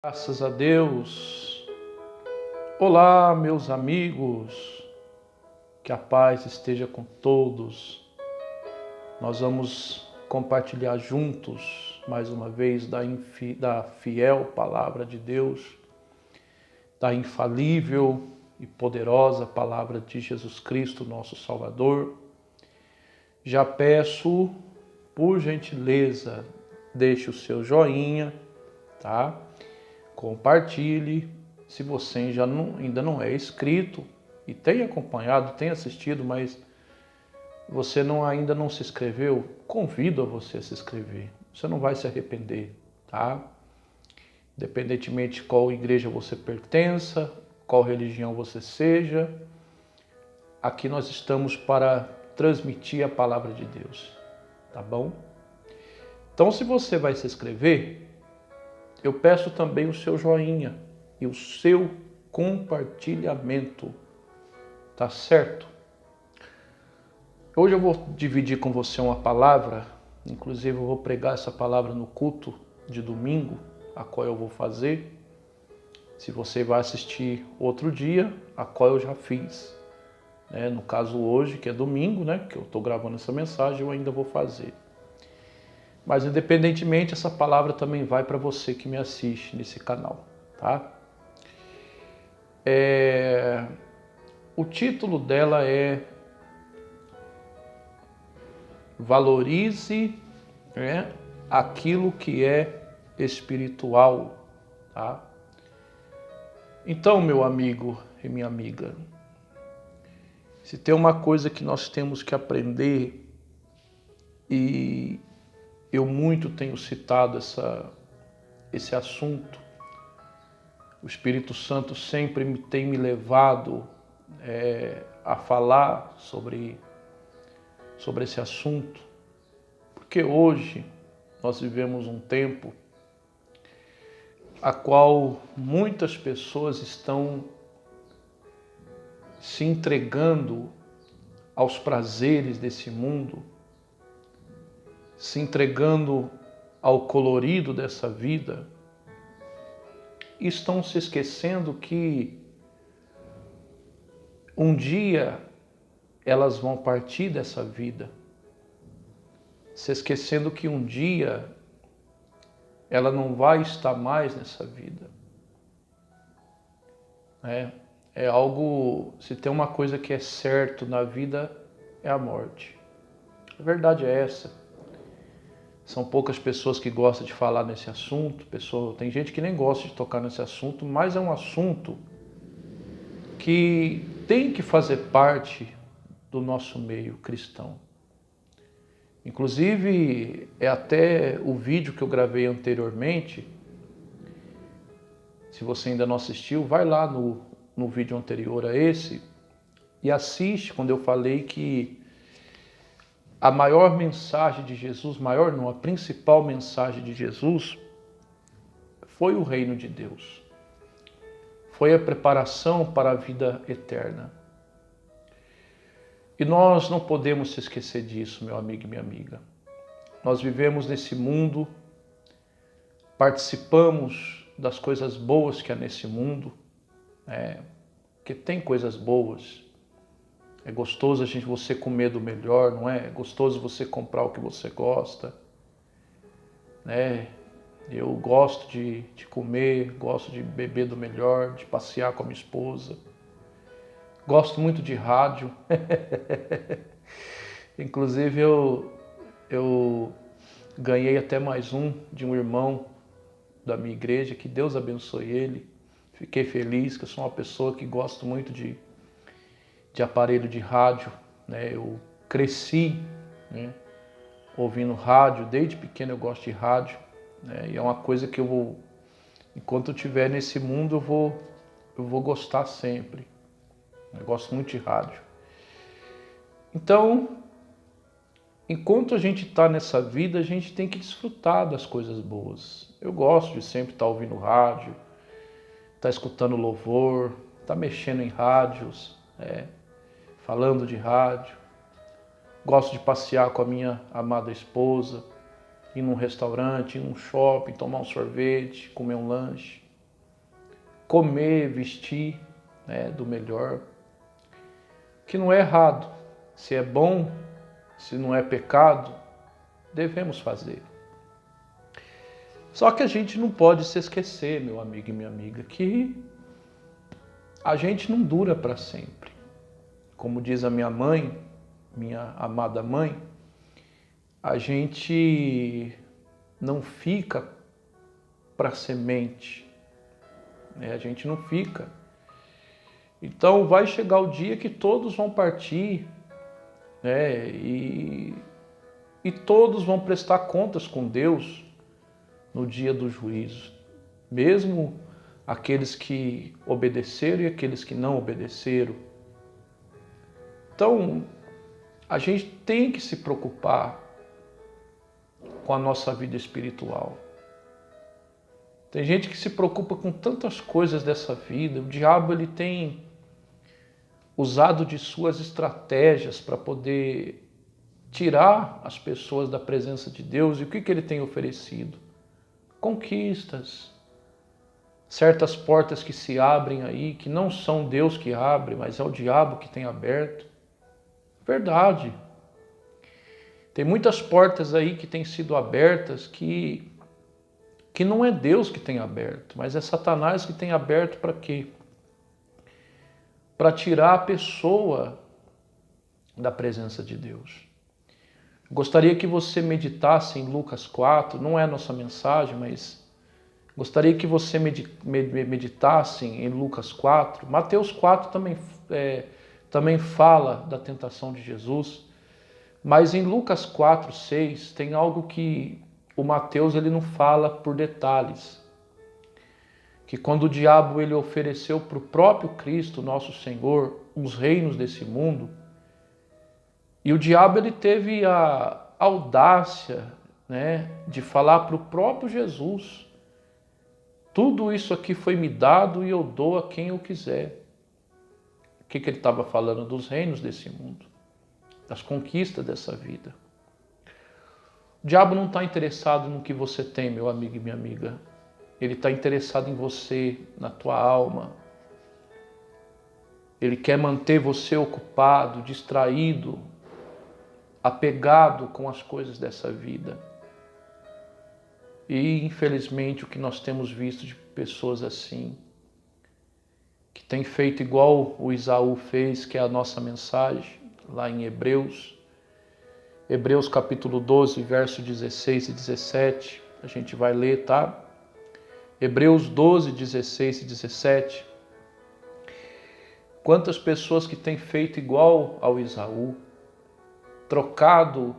Graças a Deus. Olá, meus amigos. Que a paz esteja com todos. Nós vamos compartilhar juntos, mais uma vez, da fiel palavra de Deus, da infalível e poderosa palavra de Jesus Cristo, nosso Salvador. Já peço, por gentileza, deixe o seu joinha, tá? Compartilhe. Se você ainda não é inscrito e tem acompanhado, tem assistido, mas você ainda não se inscreveu, convido a você a se inscrever. Você não vai se arrepender, tá? Independentemente de qual igreja você pertença, qual religião você seja, aqui nós estamos para transmitir a palavra de Deus, tá bom? Então, se você vai se inscrever, eu peço também o seu joinha e o seu compartilhamento, tá certo? Hoje eu vou dividir com você uma palavra, inclusive eu vou pregar essa palavra no culto de domingo, a qual eu vou fazer. Se você vai assistir outro dia, a qual eu já fiz. No caso hoje, que é domingo, que eu estou gravando essa mensagem, eu ainda vou fazer. Mas independentemente, essa palavra também vai para você que me assiste nesse canal, tá? O título dela é Valorize aquilo que é espiritual, tá? Então, meu amigo e minha amiga, se tem uma coisa que nós temos que aprender, e eu muito tenho citado esse assunto, o Espírito Santo sempre tem me levado a falar sobre esse assunto, porque hoje nós vivemos um tempo a qual muitas pessoas estão se entregando aos prazeres desse mundo, se entregando ao colorido dessa vida, e estão se esquecendo que um dia elas vão partir dessa vida, se esquecendo que um dia ela não vai estar mais nessa vida. É algo, se tem uma coisa que é certo na vida, é a morte. A verdade é essa. São poucas pessoas que gostam de falar nesse assunto, tem gente que nem gosta de tocar nesse assunto, mas é um assunto que tem que fazer parte do nosso meio cristão. Inclusive, é até o vídeo que eu gravei anteriormente. Se você ainda não assistiu, vai lá no vídeo anterior a esse e assiste quando eu falei que a maior mensagem de Jesus, a principal mensagem de Jesus foi o reino de Deus. Foi a preparação para a vida eterna. E nós não podemos se esquecer disso, meu amigo e minha amiga. Nós vivemos nesse mundo, participamos das coisas boas que há nesse mundo, porque tem coisas boas. É gostoso você comer do melhor, não é? É gostoso você comprar o que você gosta, Eu gosto de comer, gosto de beber do melhor, de passear com a minha esposa. Gosto muito de rádio. Inclusive eu ganhei até mais de um irmão da minha igreja, que Deus abençoe ele. Fiquei feliz, que eu sou uma pessoa que gosto muito de aparelho de rádio. Eu cresci ouvindo rádio, desde pequeno eu gosto de rádio. E é uma coisa que enquanto eu estiver nesse mundo, eu vou gostar sempre. Eu gosto muito de rádio. Então, enquanto a gente está nessa vida, a gente tem que desfrutar das coisas boas. Eu gosto de sempre estar ouvindo rádio, estar escutando louvor, estar mexendo em rádios, falando de rádio. Gosto de passear com a minha amada esposa, ir num restaurante, ir num shopping, tomar um sorvete, comer um lanche. comer, vestir, né, do melhor, que não é errado. Se é bom, se não é pecado, devemos fazer. Só que a gente não pode se esquecer, meu amigo e minha amiga, que a gente não dura para sempre. Como diz a minha mãe, minha amada mãe, a gente não fica para semente, né? A gente não fica. Então vai chegar o dia que todos vão partir, né? E todos vão prestar contas com Deus no dia do juízo. Mesmo aqueles que obedeceram e aqueles que não obedeceram. Então, a gente tem que se preocupar com a nossa vida espiritual. Tem gente que se preocupa com tantas coisas dessa vida. O diabo ele tem usado de suas estratégias para poder tirar as pessoas da presença de Deus. E o que ele tem oferecido? Conquistas. Certas portas que se abrem aí, que não são Deus que abre, mas é o diabo que tem aberto. Verdade. Tem muitas portas aí que têm sido abertas que não é Deus que tem aberto, mas é Satanás que tem aberto para quê? Para tirar a pessoa da presença de Deus. Gostaria que você meditasse em Lucas 4, não é a nossa mensagem, mas gostaria que você meditasse em Lucas 4. Mateus 4 também fala da tentação de Jesus, mas em Lucas 4, 6 tem algo que o Mateus ele não fala por detalhes. Que quando o diabo ele ofereceu para o próprio Cristo, nosso Senhor, os reinos desse mundo, e o diabo ele teve a audácia, né, de falar para o próprio Jesus: tudo isso aqui foi me dado e eu dou a quem eu quiser. O que ele estava falando? Dos reinos desse mundo, das conquistas dessa vida. O diabo não está interessado no que você tem, meu amigo e minha amiga. Ele está interessado em você, na tua alma. Ele quer manter você ocupado, distraído, apegado com as coisas dessa vida. E, infelizmente, o que nós temos visto de pessoas assim, que tem feito igual o Esaú fez, que é a nossa mensagem, lá em Hebreus. Hebreus capítulo 12, verso 16 e 17. A gente vai ler, tá? Hebreus 12, 16 e 17. Quantas pessoas que têm feito igual ao Esaú, trocado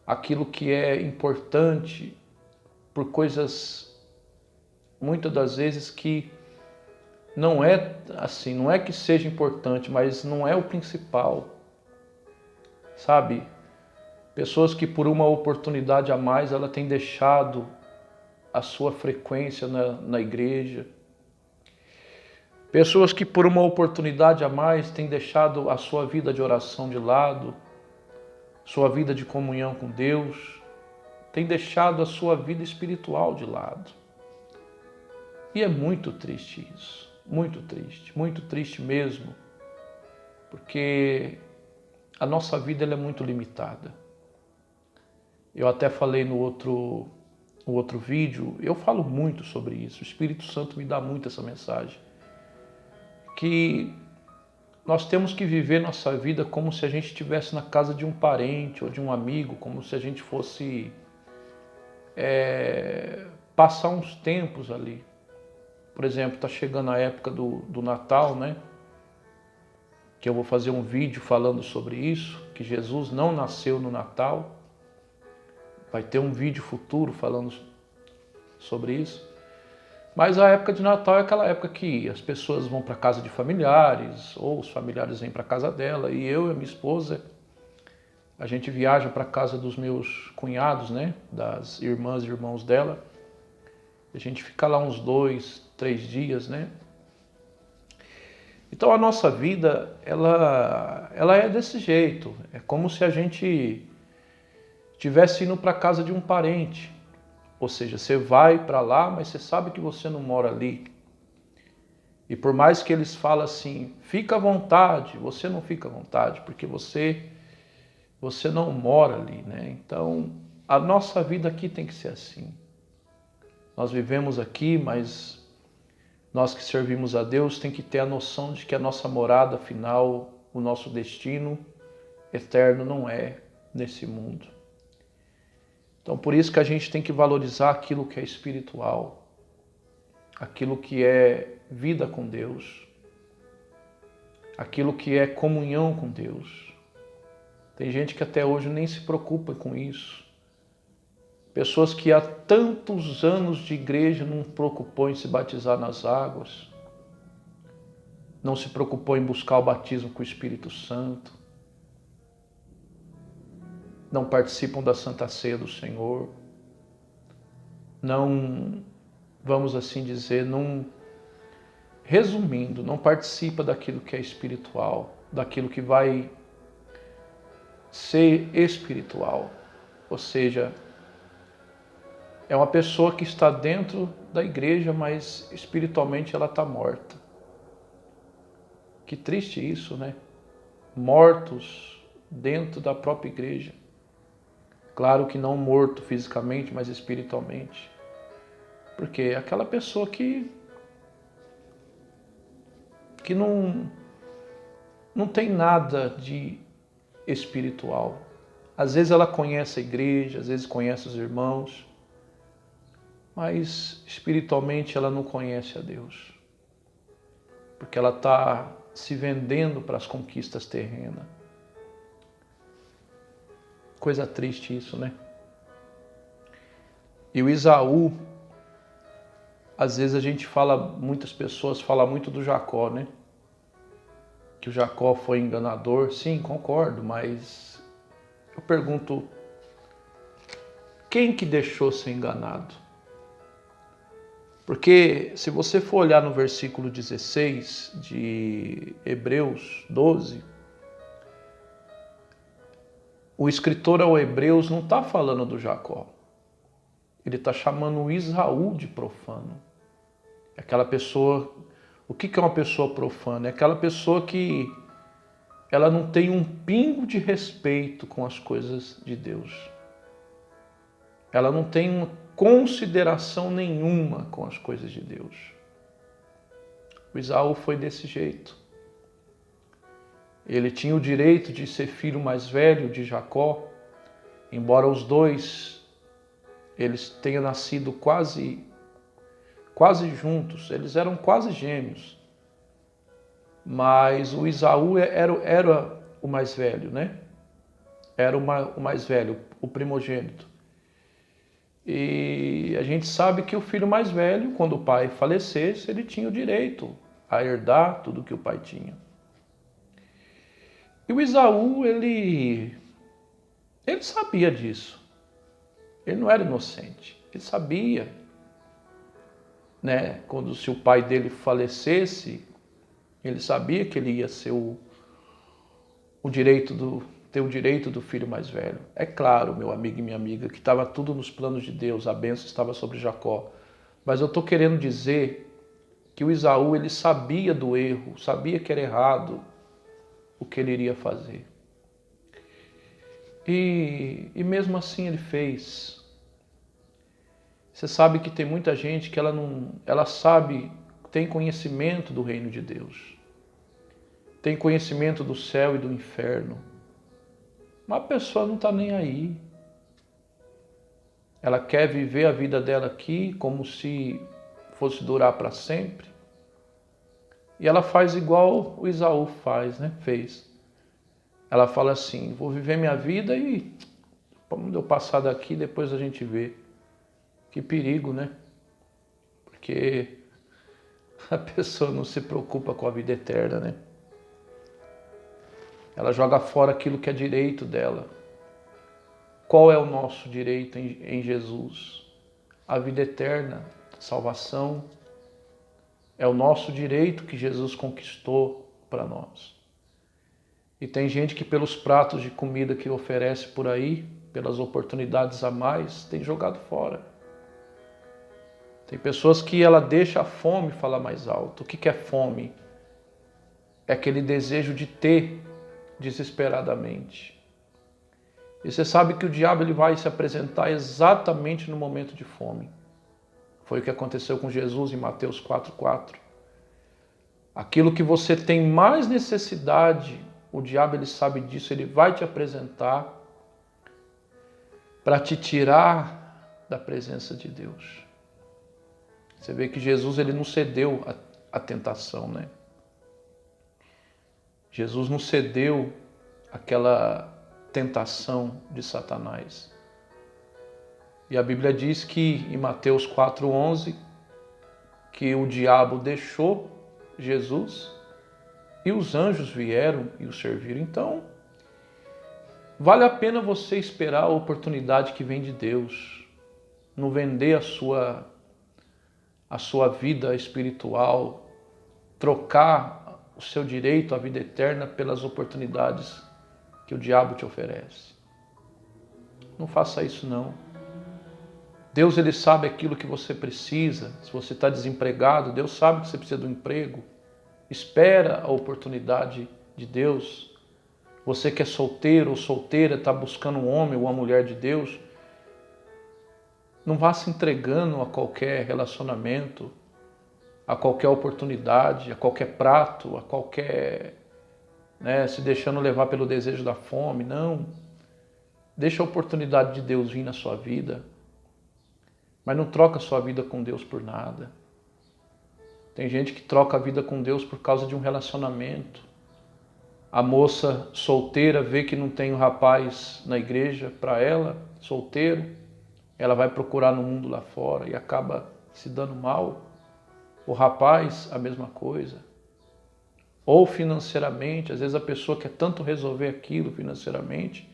aquilo que é importante por coisas, muitas das vezes, que não é assim, não é que seja importante, mas não é o principal, sabe? Pessoas que por uma oportunidade a mais, ela tem deixado a sua frequência na igreja. Pessoas que por uma oportunidade a mais têm deixado a sua vida de oração de lado, sua vida de comunhão com Deus, têm deixado a sua vida espiritual de lado. E é muito triste isso, muito triste mesmo, porque a nossa vida ela é muito limitada. Eu até falei no outro vídeo, eu falo muito sobre isso, o Espírito Santo me dá muito essa mensagem, que nós temos que viver nossa vida como se a gente estivesse na casa de um parente ou de um amigo, como se a gente fosse passar uns tempos ali. Por exemplo, está chegando a época do Natal, né? Que eu vou fazer um vídeo falando sobre isso, que Jesus não nasceu no Natal. Vai ter um vídeo futuro falando sobre isso. Mas a época de Natal é aquela época que as pessoas vão para a casa de familiares, ou os familiares vêm para a casa dela, e eu e a minha esposa, a gente viaja para a casa dos meus cunhados, né? Das irmãs e irmãos dela. A gente fica lá uns 2, 3 dias, né? Então a nossa vida, ela é desse jeito. É como se a gente estivesse indo para a casa de um parente. Ou seja, você vai para lá, mas você sabe que você não mora ali. E por mais que eles falem assim, fica à vontade, você não fica à vontade, porque você não mora ali, né? Então, a nossa vida aqui tem que ser assim. Nós vivemos aqui, mas nós que servimos a Deus tem que ter a noção de que a nossa morada final, o nosso destino eterno não é nesse mundo. Então, por isso que a gente tem que valorizar aquilo que é espiritual, aquilo que é vida com Deus, aquilo que é comunhão com Deus. Tem gente que até hoje nem se preocupa com isso. Pessoas que há tantos anos de igreja não preocupou em se batizar nas águas, não se preocupou em buscar o batismo com o Espírito Santo, não participam da Santa Ceia do Senhor, não, vamos assim dizer, não, resumindo, não participa daquilo que é espiritual, daquilo que vai ser espiritual, ou seja, é uma pessoa que está dentro da igreja, mas espiritualmente ela está morta. Que triste isso, né? Mortos dentro da própria igreja. Claro que não morto fisicamente, mas espiritualmente. Porque é aquela pessoa que não tem nada de espiritual. Às vezes ela conhece a igreja, às vezes conhece os irmãos, mas espiritualmente ela não conhece a Deus. Porque ela está se vendendo para as conquistas terrenas. Coisa triste isso, né? E o Esaú, às vezes a gente fala, muitas pessoas falam muito do Jacó, né? Que o Jacó foi enganador. Sim, concordo, mas eu pergunto, quem que deixou ser enganado? Porque se você for olhar no versículo 16 de Hebreus 12, o escritor ao Hebreus não está falando do Jacó. Ele está chamando o Esaú de profano. Aquela pessoa... O que é uma pessoa profana? É aquela pessoa que ela não tem um pingo de respeito com as coisas de Deus. Ela não tem consideração nenhuma com as coisas de Deus. O Esaú foi desse jeito. Ele tinha o direito de ser filho mais velho de Jacó, embora os dois eles tenham nascido quase juntos, eles eram quase gêmeos. Mas o Esaú era o mais velho, né? Era o mais velho, o primogênito. E a gente sabe que o filho mais velho, quando o pai falecesse, ele tinha o direito a herdar tudo que o pai tinha. E o Esaú, ele sabia disso. Ele não era inocente. Ele sabia, né? Se o pai dele falecesse, ele sabia que ele ia ser ter o direito do filho mais velho. É claro, meu amigo e minha amiga, que estava tudo nos planos de Deus, a bênção estava sobre Jacó. Mas eu estou querendo dizer que o Esaú, ele sabia do erro, sabia que era errado o que ele iria fazer. E mesmo assim ele fez. Você sabe que tem muita gente que ela sabe, tem conhecimento do reino de Deus. Tem conhecimento do céu e do inferno. Mas a pessoa não está nem aí. Ela quer viver a vida dela aqui como se fosse durar para sempre. E ela faz igual o Esaú fez. Ela fala assim, vou viver minha vida e quando eu passar daqui, depois a gente vê. Que perigo, né? Porque a pessoa não se preocupa com a vida eterna, né? Ela joga fora aquilo que é direito dela. Qual é o nosso direito em Jesus? A vida eterna, a salvação. É o nosso direito que Jesus conquistou para nós. E tem gente que pelos pratos de comida que oferece por aí, pelas oportunidades a mais, tem jogado fora. Tem pessoas que ela deixa a fome falar mais alto. O que é fome? É aquele desejo de ter desesperadamente. E você sabe que o diabo ele vai se apresentar exatamente no momento de fome. Foi o que aconteceu com Jesus em Mateus 4,4. Aquilo que você tem mais necessidade, o diabo ele sabe disso, ele vai te apresentar para te tirar da presença de Deus. Você vê que Jesus ele não cedeu à tentação, né? Jesus não cedeu àquela tentação de Satanás. E a Bíblia diz que em Mateus 4,11 que o diabo deixou Jesus e os anjos vieram e o serviram. Então, vale a pena você esperar a oportunidade que vem de Deus. Não vender a sua vida espiritual, trocar o seu direito à vida eterna pelas oportunidades que o diabo te oferece. Não faça isso não. Deus ele sabe aquilo que você precisa. Se você está desempregado, Deus sabe que você precisa de um emprego. Espera a oportunidade de Deus. Você que é solteiro ou solteira, está buscando um homem ou uma mulher de Deus, não vá se entregando a qualquer relacionamento, a qualquer oportunidade, a qualquer prato, a qualquer, se deixando levar pelo desejo da fome. Não. Deixa a oportunidade de Deus vir na sua vida, mas não troca a sua vida com Deus por nada. Tem gente que troca a vida com Deus por causa de um relacionamento. A moça solteira vê que não tem um rapaz na igreja para ela, solteiro, ela vai procurar no mundo lá fora e acaba se dando mal. O rapaz, a mesma coisa. Ou financeiramente, às vezes a pessoa quer tanto resolver aquilo financeiramente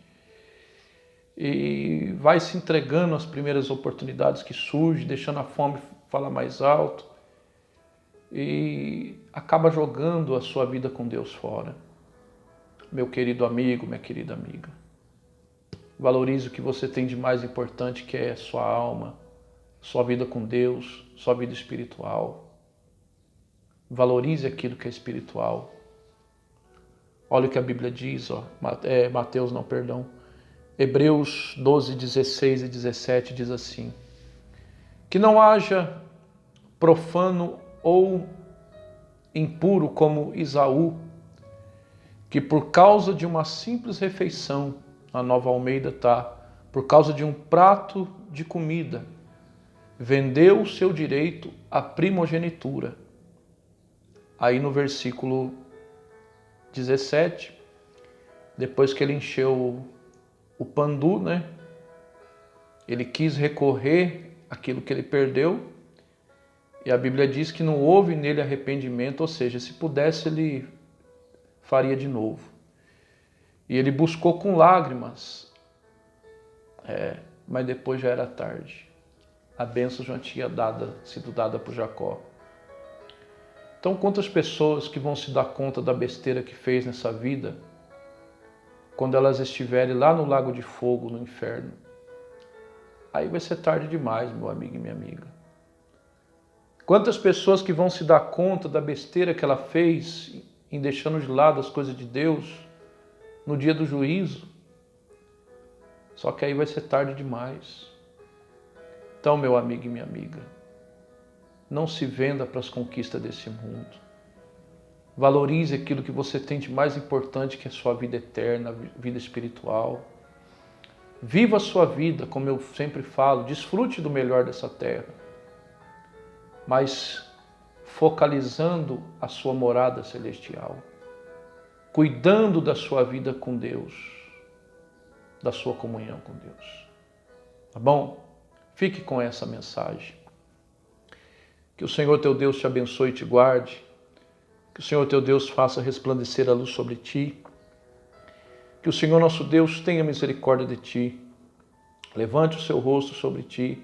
e vai se entregando às primeiras oportunidades que surgem, deixando a fome falar mais alto e acaba jogando a sua vida com Deus fora. Meu querido amigo, minha querida amiga, valorize o que você tem de mais importante, que é sua alma, sua vida com Deus, sua vida espiritual. Valorize aquilo que é espiritual. Olha o que a Bíblia diz, Hebreus 12, 16 e 17 diz assim: que não haja profano ou impuro como Esaú, que por causa de uma simples refeição, a Nova Almeida por causa de um prato de comida, vendeu o seu direito à primogenitura. Aí no versículo 17, depois que ele encheu o pandu, ele quis recorrer àquilo que ele perdeu, e a Bíblia diz que não houve nele arrependimento, ou seja, se pudesse ele faria de novo. E ele buscou com lágrimas, mas depois já era tarde. A bênção já tinha sido dada por Jacó. Então, quantas pessoas que vão se dar conta da besteira que fez nessa vida, quando elas estiverem lá no lago de fogo, no inferno? Aí vai ser tarde demais, meu amigo e minha amiga. Quantas pessoas que vão se dar conta da besteira que ela fez em deixando de lado as coisas de Deus no dia do juízo? Só que aí vai ser tarde demais. Então, meu amigo e minha amiga, não se venda para as conquistas desse mundo. Valorize aquilo que você tem de mais importante, que é a sua vida eterna, a vida espiritual. Viva a sua vida, como eu sempre falo, desfrute do melhor dessa terra, mas focalizando a sua morada celestial, cuidando da sua vida com Deus, da sua comunhão com Deus. Tá bom? Fique com essa mensagem. Que o Senhor teu Deus te abençoe e te guarde. Que o Senhor teu Deus faça resplandecer a luz sobre ti. Que o Senhor nosso Deus tenha misericórdia de ti. Levante o seu rosto sobre ti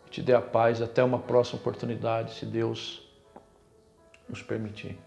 e te dê a paz. Até uma próxima oportunidade, se Deus nos permitir.